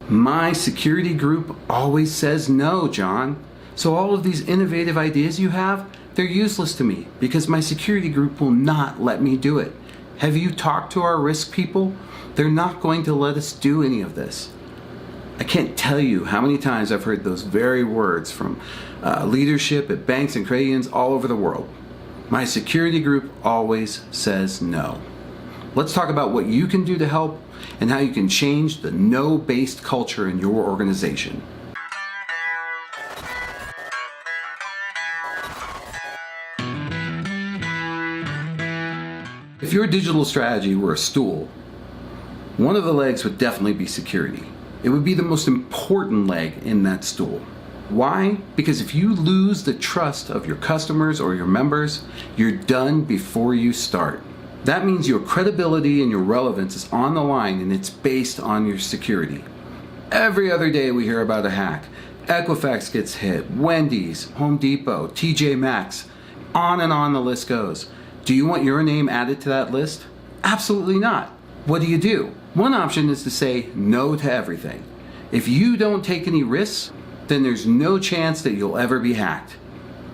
My security group always says no, John. So all of these innovative ideas you have, they're useless to me because my security group will not let me do it. Have you talked to our risk people? They're not going to let us do any of this. I can't tell you how many times I've heard those very words from leadership at banks and credit unions all over the world. My security group always says no. Let's talk about what you can do to help and how you can change the no-based culture in your organization. If your digital strategy were a stool, one of the legs would definitely be security. It would be the most important leg in that stool. Why? Because if you lose the trust of your customers or your members, you're done before you start. That means your credibility and your relevance is on the line, and it's based on your security. Every other day we hear about a hack. Equifax gets hit, Wendy's, Home Depot, TJ Maxx, on and on the list goes. Do you want your name added to that list? Absolutely not. What do? One option is to say no to everything. If you don't take any risks, then there's no chance that you'll ever be hacked.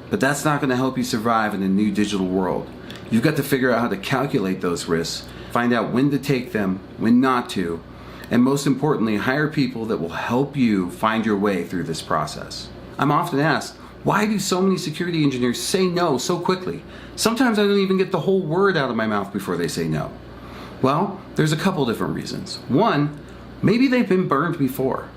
But that's not going to help you survive in a new digital world. You've got to figure out how to calculate those risks, find out when to take them, when not to, and most importantly, hire people that will help you find your way through this process. I'm often asked, why do so many security engineers say no so quickly? Sometimes I don't even get the whole word out of my mouth before they say no. Well, there's a couple different reasons. One, maybe they've been burned before.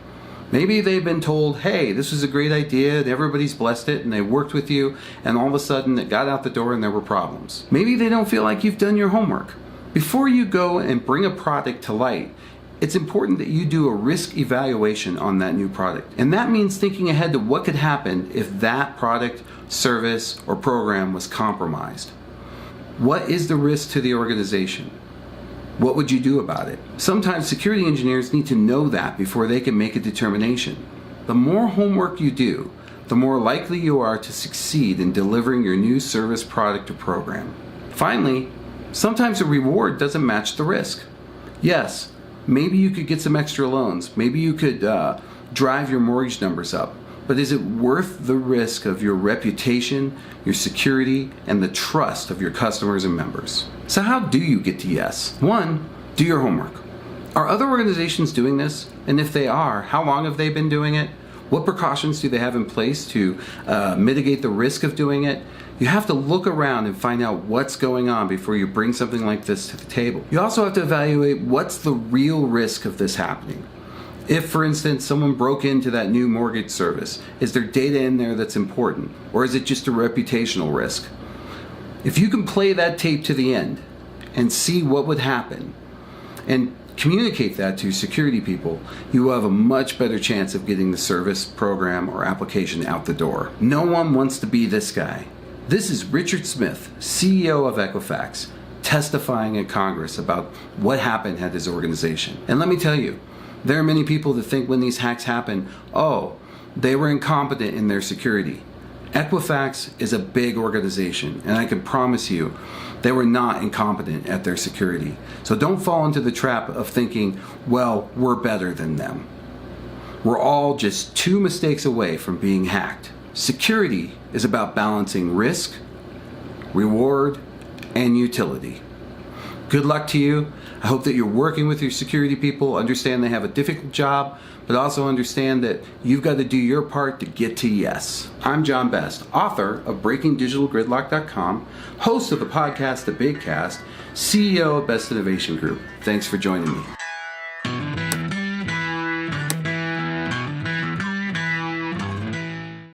Maybe they've been told, hey, this is a great idea and everybody's blessed it and they worked with you and all of a sudden it got out the door and there were problems. Maybe they don't feel like you've done your homework. Before you go and bring a product to light, it's important that you do a risk evaluation on that new product. And that means thinking ahead to what could happen if that product, service, or program was compromised. What is the risk to the organization? What would you do about it? Sometimes security engineers need to know that before they can make a determination. The more homework you do, the more likely you are to succeed in delivering your new service, product, or program. Finally, sometimes the reward doesn't match the risk. Yes, maybe you could get some extra loans. Maybe you could drive your mortgage numbers up. But is it worth the risk of your reputation, your security, and the trust of your customers and members? So how do you get to yes? One, do your homework. Are other organizations doing this? And if they are, how long have they been doing it? What precautions do they have in place to mitigate the risk of doing it? You have to look around and find out what's going on before you bring something like this to the table. You also have to evaluate what's the real risk of this happening. If, for instance, someone broke into that new mortgage service, is there data in there that's important? Or is it just a reputational risk? If you can play that tape to the end and see what would happen and communicate that to security people, you will have a much better chance of getting the service, program, or application out the door. No one wants to be this guy. This is Richard Smith, CEO of Equifax, testifying at Congress about what happened at his organization. And let me tell you, there are many people that think when these hacks happen, oh, they were incompetent in their security. Equifax is a big organization, and I can promise you they were not incompetent at their security. So don't fall into the trap of thinking, well, we're better than them. We're all just 2 mistakes away from being hacked. Security is about balancing risk, reward, and utility. Good luck to you. I hope that you're working with your security people, understand they have a difficult job, but also understand that you've got to do your part to get to yes. I'm John Best, author of BreakingDigitalGridlock.com, host of the podcast The Big Cast, CEO of Best Innovation Group. Thanks for joining me.